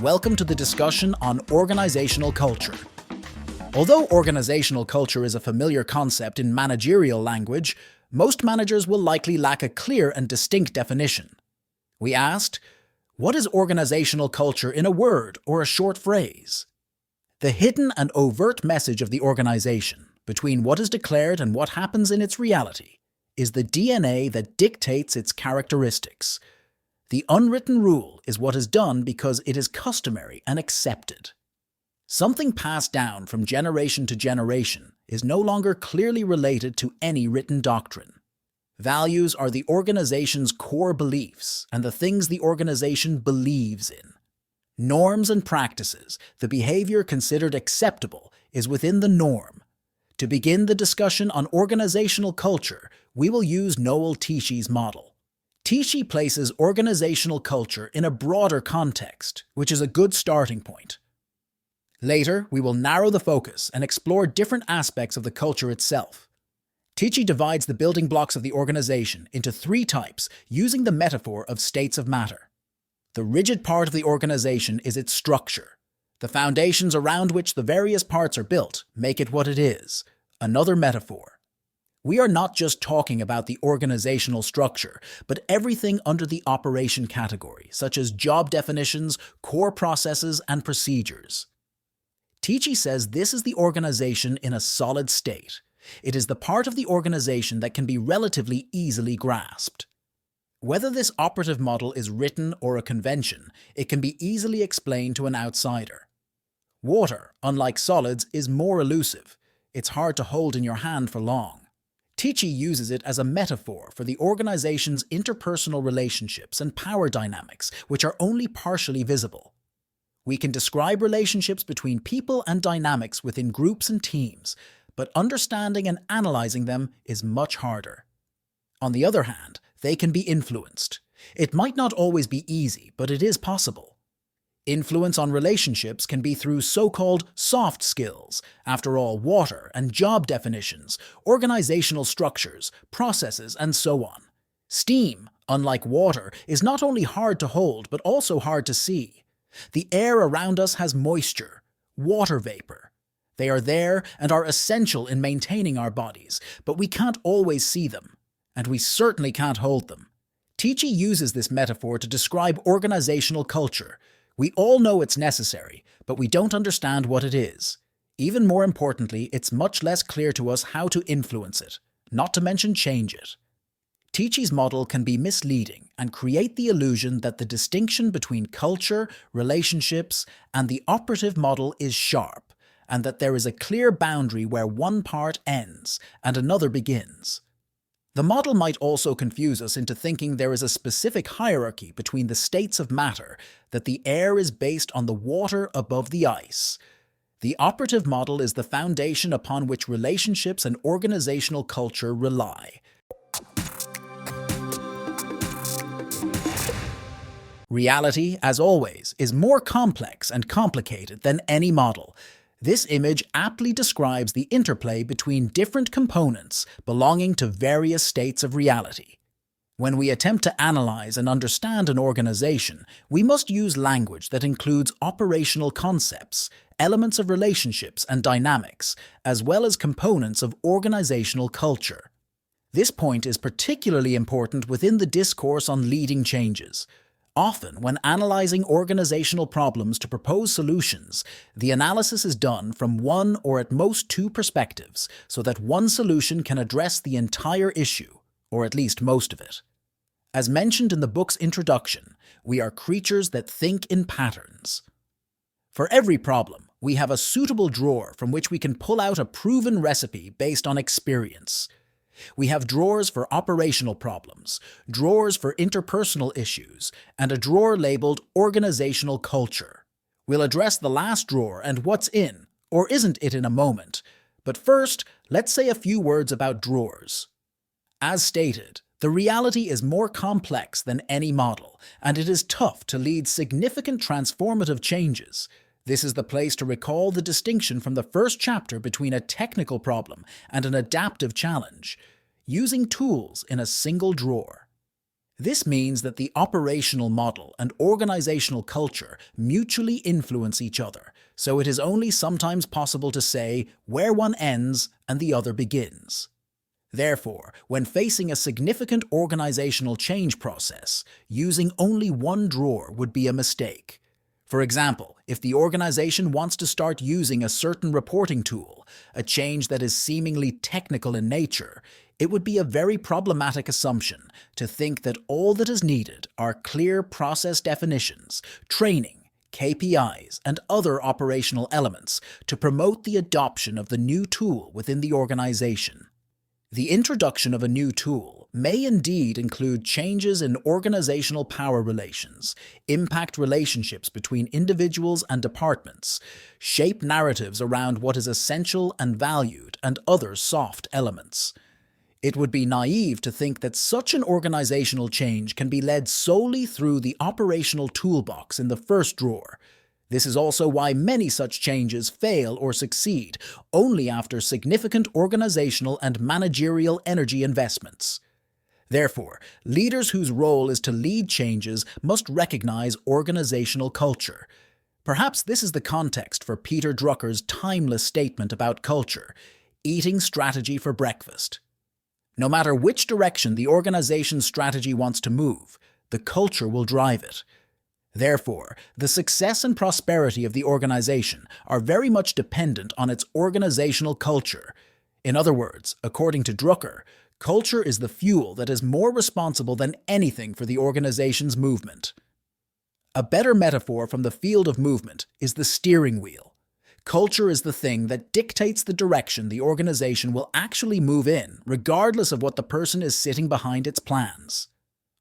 Welcome to the discussion on organizational culture. Although organizational culture is a familiar concept in managerial language, most managers will likely lack a clear and distinct definition. We asked, what is organizational culture in a word or a short phrase? The hidden and overt message of the organization, between what is declared and what happens in its reality, is the DNA that dictates its characteristics. The unwritten rule is what is done because it is customary and accepted. Something passed down from generation to generation is no longer clearly related to any written doctrine. Values are the organization's core beliefs and the things the organization believes in. Norms and practices, the behavior considered acceptable, is within the norm. To begin the discussion on organizational culture, we will use Noel Tichy's model. Tichy places organizational culture in a broader context, which is a good starting point. Later, we will narrow the focus and explore different aspects of the culture itself. Tichy divides the building blocks of the organization into three types using the metaphor of states of matter. The rigid part of the organization is its structure. The foundations around which the various parts are built make it what it is, another metaphor. We are not just talking about the organizational structure, but everything under the operation category, such as job definitions, core processes, and procedures. Tichy says this is the organization in a solid state. It is the part of the organization that can be relatively easily grasped. Whether this operative model is written or a convention, it can be easily explained to an outsider. Water, unlike solids, is more elusive. It's hard to hold in your hand for long. Tichy uses it as a metaphor for the organization's interpersonal relationships and power dynamics, which are only partially visible. We can describe relationships between people and dynamics within groups and teams, but understanding and analyzing them is much harder. On the other hand, they can be influenced. It might not always be easy, but it is possible. Influence on relationships can be through so-called soft skills, after all, water and job definitions, organizational structures, processes, and so on. Steam, unlike water, is not only hard to hold but also hard to see. The air around us has moisture, water vapor. They are there and are essential in maintaining our bodies, but we can't always see them, and we certainly can't hold them. Tichy uses this metaphor to describe organizational culture. We all know it's necessary, but we don't understand what it is. Even more importantly, it's much less clear to us how to influence it, not to mention change it. Tichy's model can be misleading and create the illusion that the distinction between culture, relationships, and the operative model is sharp, and that there is a clear boundary where one part ends and another begins. The model might also confuse us into thinking there is a specific hierarchy between the states of matter, that the air is based on the water above the ice. The operative model is the foundation upon which relationships and organizational culture rely. Reality, as always, is more complex and complicated than any model. This image aptly describes the interplay between different components belonging to various states of reality. When we attempt to analyze and understand an organization, we must use language that includes operational concepts, elements of relationships and dynamics, as well as components of organizational culture. This point is particularly important within the discourse on leading changes. Often, when analyzing organizational problems to propose solutions, the analysis is done from one or at most two perspectives, so that one solution can address the entire issue, or at least most of it. As mentioned in the book's introduction, we are creatures that think in patterns. For every problem, we have a suitable drawer from which we can pull out a proven recipe based on experience. We have drawers for operational problems, drawers for interpersonal issues, and a drawer labeled organizational culture. We'll address the last drawer and what's in, or isn't it, in a moment. But first, let's say a few words about drawers. As stated, the reality is more complex than any model, and it is tough to lead significant transformative changes. This is the place to recall the distinction from the first chapter between a technical problem and an adaptive challenge, using tools in a single drawer. This means that the operational model and organizational culture mutually influence each other, so it is only sometimes possible to say where one ends and the other begins. Therefore, when facing a significant organizational change process, using only one drawer would be a mistake. For example, if the organization wants to start using a certain reporting tool, a change that is seemingly technical in nature, it would be a very problematic assumption to think that all that is needed are clear process definitions, training, KPIs, and other operational elements to promote the adoption of the new tool within the organization. The introduction of a new tool may indeed include changes in organizational power relations, impact relationships between individuals and departments, shape narratives around what is essential and valued, and other soft elements. It would be naive to think that such an organizational change can be led solely through the operational toolbox in the first drawer. This is also why many such changes fail or succeed only after significant organizational and managerial energy investments. Therefore, leaders whose role is to lead changes must recognize organizational culture. Perhaps this is the context for Peter Drucker's timeless statement about culture: eating strategy for breakfast. No matter which direction the organization's strategy wants to move, the culture will drive it. Therefore, the success and prosperity of the organization are very much dependent on its organizational culture. In other words, according to Drucker, culture is the fuel that is more responsible than anything for the organization's movement. A better metaphor from the field of movement is the steering wheel. Culture is the thing that dictates the direction the organization will actually move in, regardless of what the person is sitting behind its plans.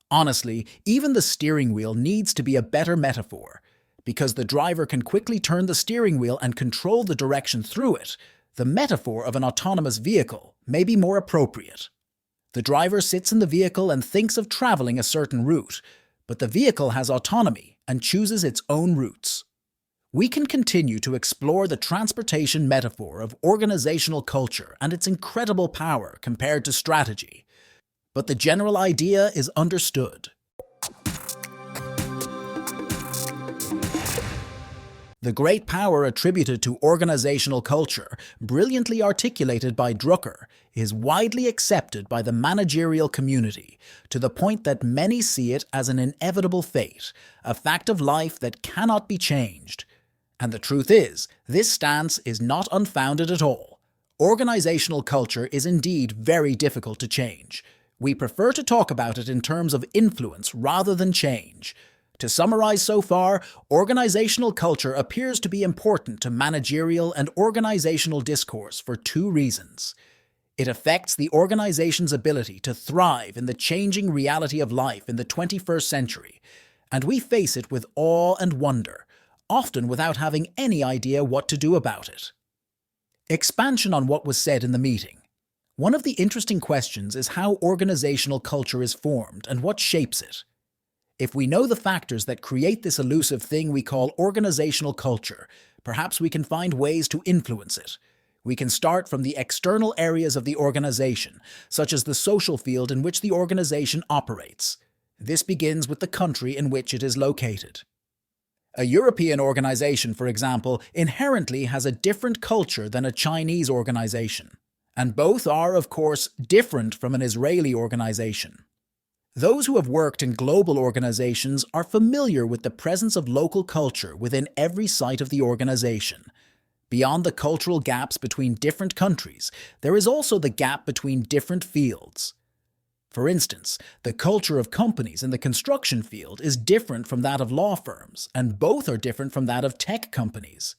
Honestly, even the steering wheel needs to be a better metaphor. Because the driver can quickly turn the steering wheel and control the direction through it, the metaphor of an autonomous vehicle may be more appropriate. The driver sits in the vehicle and thinks of traveling a certain route, but the vehicle has autonomy and chooses its own routes. We can continue to explore the transportation metaphor of organizational culture and its incredible power compared to strategy. But the general idea is understood. The great power attributed to organizational culture, brilliantly articulated by Drucker, is widely accepted by the managerial community, to the point that many see it as an inevitable fate, a fact of life that cannot be changed. And the truth is, this stance is not unfounded at all. Organizational culture is indeed very difficult to change. We prefer to talk about it in terms of influence rather than change. To summarize so far, organizational culture appears to be important to managerial and organizational discourse for two reasons. It affects the organization's ability to thrive in the changing reality of life in the 21st century, and we face it with awe and wonder, often without having any idea what to do about it. Expansion on what was said in the meeting. One of the interesting questions is how organizational culture is formed and what shapes it. If we know the factors that create this elusive thing we call organizational culture, perhaps we can find ways to influence it. We can start from the external areas of the organization, such as the social field in which the organization operates. This begins with the country in which it is located. A European organization, for example, inherently has a different culture than a Chinese organization. And both are, of course, different from an Israeli organization. Those who have worked in global organizations are familiar with the presence of local culture within every site of the organization. Beyond the cultural gaps between different countries, there is also the gap between different fields. For instance, the culture of companies in the construction field is different from that of law firms, and both are different from that of tech companies.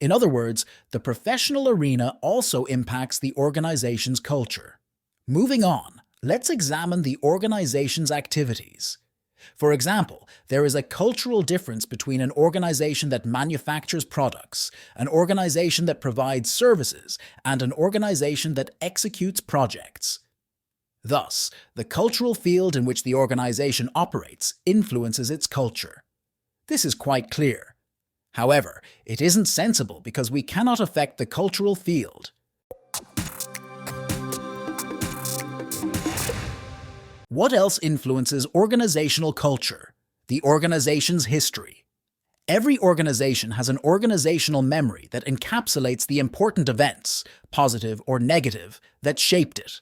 In other words, the professional arena also impacts the organization's culture. Moving on, let's examine the organization's activities. For example, there is a cultural difference between an organization that manufactures products, an organization that provides services, and an organization that executes projects. Thus, the cultural field in which the organization operates influences its culture. This is quite clear. However, it isn't sensible because we cannot affect the cultural field. What else influences organizational culture? The organization's history. Every organization has an organizational memory that encapsulates the important events, positive or negative, that shaped it.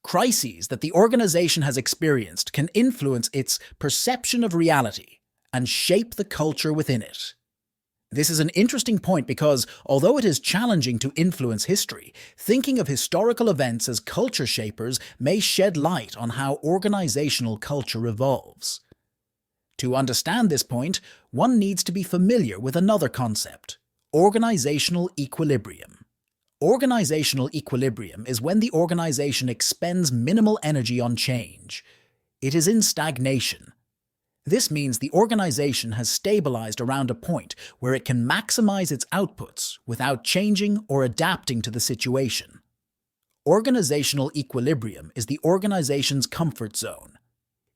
Crises that the organization has experienced can influence its perception of reality and shape the culture within it. This is an interesting point because, although it is challenging to influence history, thinking of historical events as culture shapers may shed light on how organizational culture evolves. To understand this point, one needs to be familiar with another concept: organizational equilibrium. Organizational equilibrium is when the organization expends minimal energy on change. It is in stagnation. This means the organization has stabilized around a point where it can maximize its outputs without changing or adapting to the situation. Organizational equilibrium is the organization's comfort zone.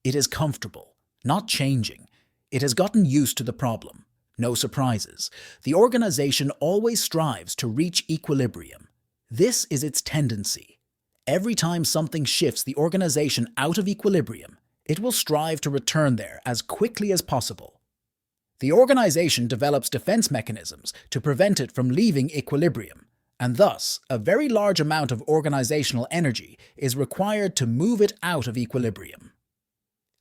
It is comfortable, not changing. It has gotten used to the problem. No surprises. The organization always strives to reach equilibrium. This is its tendency. Every time something shifts the organization out of equilibrium, it will strive to return there as quickly as possible. The organization develops defense mechanisms to prevent it from leaving equilibrium, and thus a very large amount of organizational energy is required to move it out of equilibrium.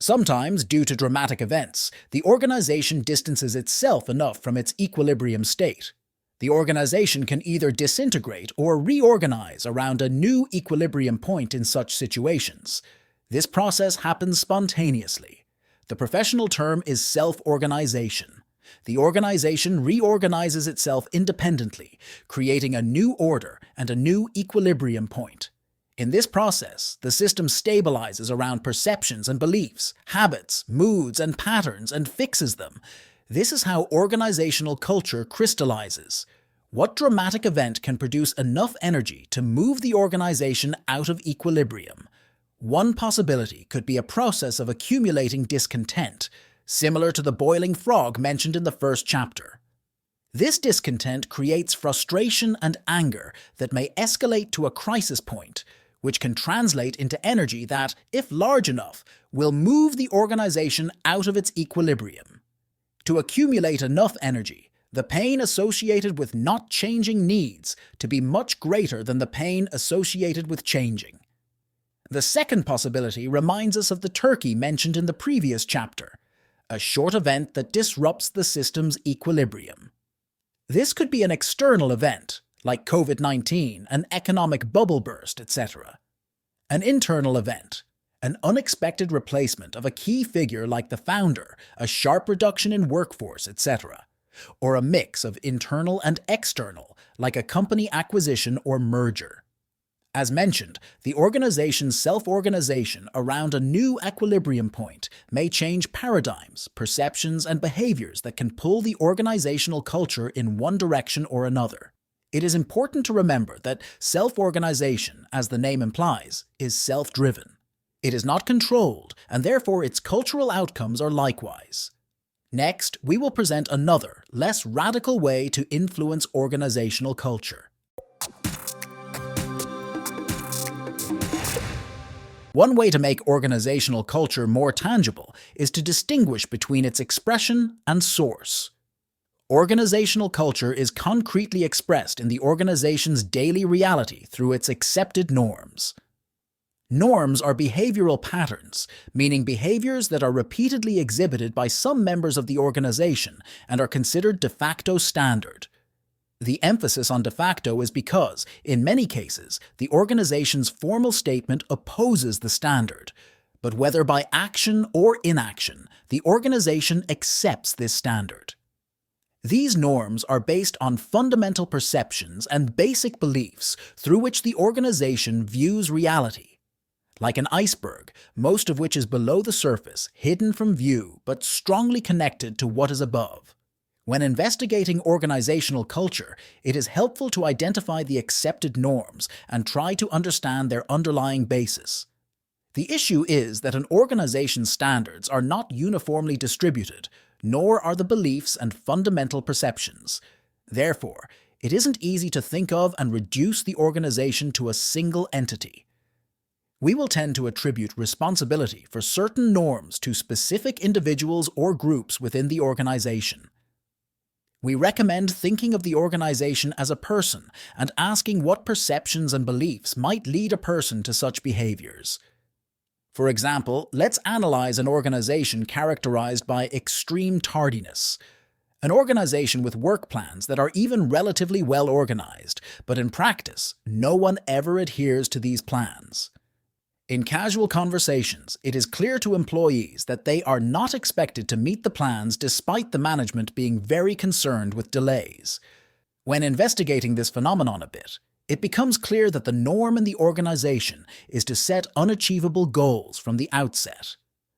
Sometimes, due to dramatic events, the organization distances itself enough from its equilibrium state. The organization can either disintegrate or reorganize around a new equilibrium point in such situations. This process happens spontaneously. The professional term is self-organization. The organization reorganizes itself independently, creating a new order and a new equilibrium point. In this process, the system stabilizes around perceptions and beliefs, habits, moods, and patterns, and fixes them. This is how organizational culture crystallizes. What dramatic event can produce enough energy to move the organization out of equilibrium? One possibility could be a process of accumulating discontent, similar to the boiling frog mentioned in the first chapter. This discontent creates frustration and anger that may escalate to a crisis point, which can translate into energy that, if large enough, will move the organization out of its equilibrium. To accumulate enough energy, the pain associated with not changing needs to be much greater than the pain associated with changing. The second possibility reminds us of the turkey mentioned in the previous chapter, a short event that disrupts the system's equilibrium. This could be an external event, like COVID-19, an economic bubble burst, etc. An internal event, an unexpected replacement of a key figure like the founder, a sharp reduction in workforce, etc. Or a mix of internal and external, like a company acquisition or merger. As mentioned, the organization's self-organization around a new equilibrium point may change paradigms, perceptions, and behaviors that can pull the organizational culture in one direction or another. It is important to remember that self-organization, as the name implies, is self-driven. It is not controlled, and therefore its cultural outcomes are likewise. Next, we will present another, less radical way to influence organizational culture. One way to make organizational culture more tangible is to distinguish between its expression and source. Organizational culture is concretely expressed in the organization's daily reality through its accepted norms. Norms are behavioral patterns, meaning behaviors that are repeatedly exhibited by some members of the organization and are considered de facto standard. The emphasis on de facto is because, in many cases, the organization's formal statement opposes the standard. But whether by action or inaction, the organization accepts this standard. These norms are based on fundamental perceptions and basic beliefs through which the organization views reality. Like an iceberg, most of which is below the surface, hidden from view, but strongly connected to what is above. When investigating organizational culture, it is helpful to identify the accepted norms and try to understand their underlying basis. The issue is that an organization's standards are not uniformly distributed, nor are the beliefs and fundamental perceptions. Therefore, it isn't easy to think of and reduce the organization to a single entity. We will tend to attribute responsibility for certain norms to specific individuals or groups within the organization. We recommend thinking of the organization as a person and asking what perceptions and beliefs might lead a person to such behaviors. For example, let's analyze an organization characterized by extreme tardiness. An organization with work plans that are even relatively well organized, but in practice, no one ever adheres to these plans. In casual conversations, it is clear to employees that they are not expected to meet the plans despite the management being very concerned with delays. When investigating this phenomenon a bit, it becomes clear that the norm in the organization is to set unachievable goals from the outset.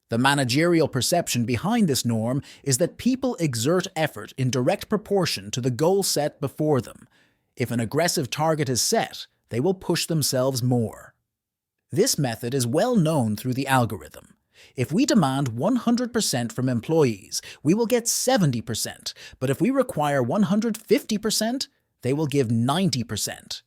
The managerial perception behind this norm is that people exert effort in direct proportion to the goal set before them. If an aggressive target is set, they will push themselves more. This method is well known through the algorithm. If we demand 100% from employees, we will get 70%, but if we require 150%, they will give 90%.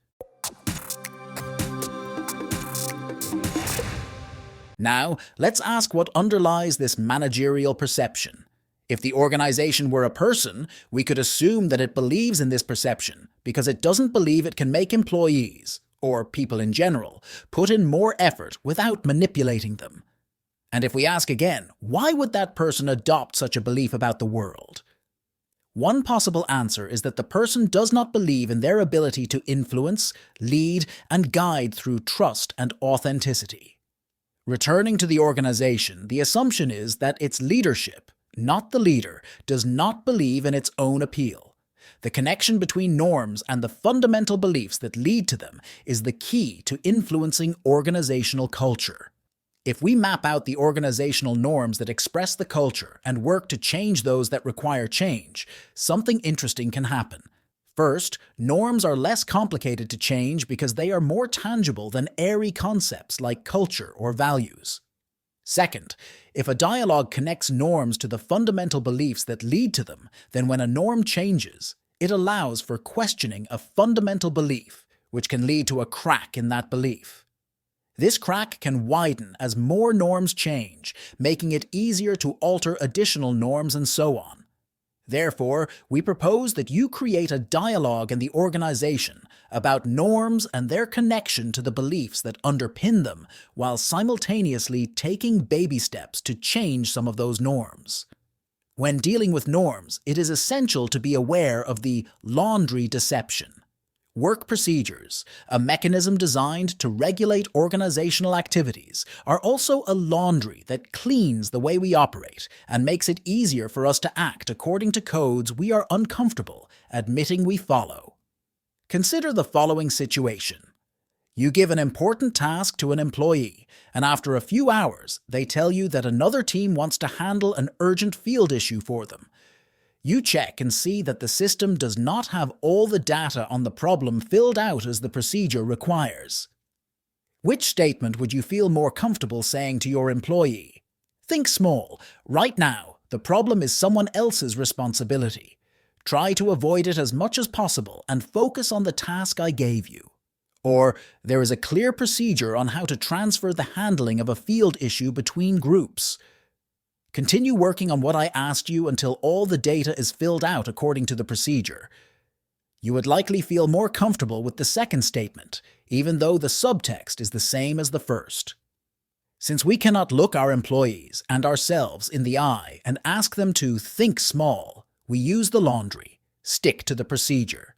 Now, let's ask what underlies this managerial perception. If the organization were a person, we could assume that it believes in this perception because it doesn't believe it can make employees, or people in general, put in more effort without manipulating them. And if we ask again, why would that person adopt such a belief about the world? One possible answer is that the person does not believe in their ability to influence, lead, and guide through trust and authenticity. Returning to the organization, the assumption is that its leadership, not the leader, does not believe in its own appeal. The connection between norms and the fundamental beliefs that lead to them is the key to influencing organizational culture. If we map out the organizational norms that express the culture and work to change those that require change, something interesting can happen. First, norms are less complicated to change because they are more tangible than airy concepts like culture or values. Second, if a dialogue connects norms to the fundamental beliefs that lead to them, then when a norm changes, it allows for questioning a fundamental belief, which can lead to a crack in that belief. This crack can widen as more norms change, making it easier to alter additional norms and so on. Therefore, we propose that you create a dialogue in the organization about norms and their connection to the beliefs that underpin them, while simultaneously taking baby steps to change some of those norms. When dealing with norms, it is essential to be aware of the laundry deception. Work procedures, a mechanism designed to regulate organizational activities, are also a laundry that cleans the way we operate and makes it easier for us to act according to codes we are uncomfortable admitting we follow. Consider the following situation. You give an important task to an employee, and after a few hours, they tell you that another team wants to handle an urgent field issue for them. You check and see that the system does not have all the data on the problem filled out as the procedure requires. Which statement would you feel more comfortable saying to your employee? Think small. Right now, the problem is someone else's responsibility. Try to avoid it as much as possible and focus on the task I gave you. Or, there is a clear procedure on how to transfer the handling of a field issue between groups. Continue working on what I asked you until all the data is filled out according to the procedure. You would likely feel more comfortable with the second statement, even though the subtext is the same as the first. Since we cannot look our employees and ourselves in the eye and ask them to think small, we use the laundry, stick to the procedure.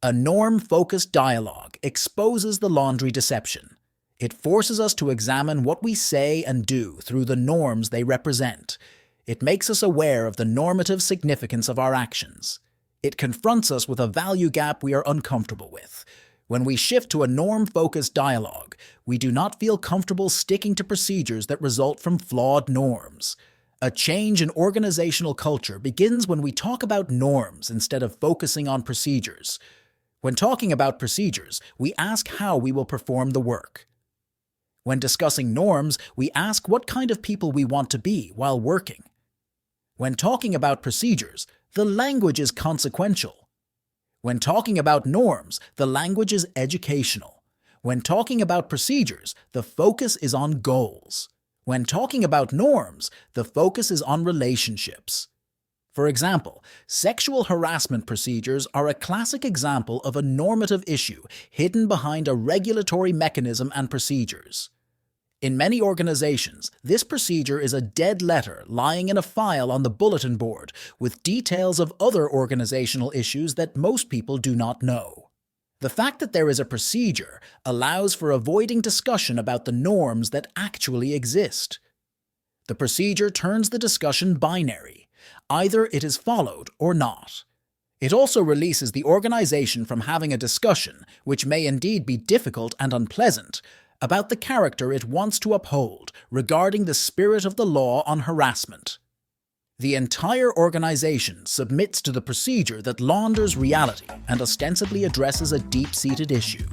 A norm-focused dialogue exposes the laundry deception. It forces us to examine what we say and do through the norms they represent. It makes us aware of the normative significance of our actions. It confronts us with a value gap we are uncomfortable with. When we shift to a norm-focused dialogue, we do not feel comfortable sticking to procedures that result from flawed norms. A change in organizational culture begins when we talk about norms instead of focusing on procedures. When talking about procedures, we ask how we will perform the work. When discussing norms, we ask what kind of people we want to be while working. When talking about procedures, the language is consequential. When talking about norms, the language is educational. When talking about procedures, the focus is on goals. When talking about norms, the focus is on relationships. For example, sexual harassment procedures are a classic example of a normative issue hidden behind a regulatory mechanism and procedures. In many organizations, this procedure is a dead letter lying in a file on the bulletin board with details of other organizational issues that most people do not know. The fact that there is a procedure allows for avoiding discussion about the norms that actually exist. The procedure turns the discussion binary. Either it is followed or not. It also releases the organization from having a discussion, which may indeed be difficult and unpleasant, about the character it wants to uphold regarding the spirit of the law on harassment. The entire organization submits to the procedure that launders reality and ostensibly addresses a deep-seated issue.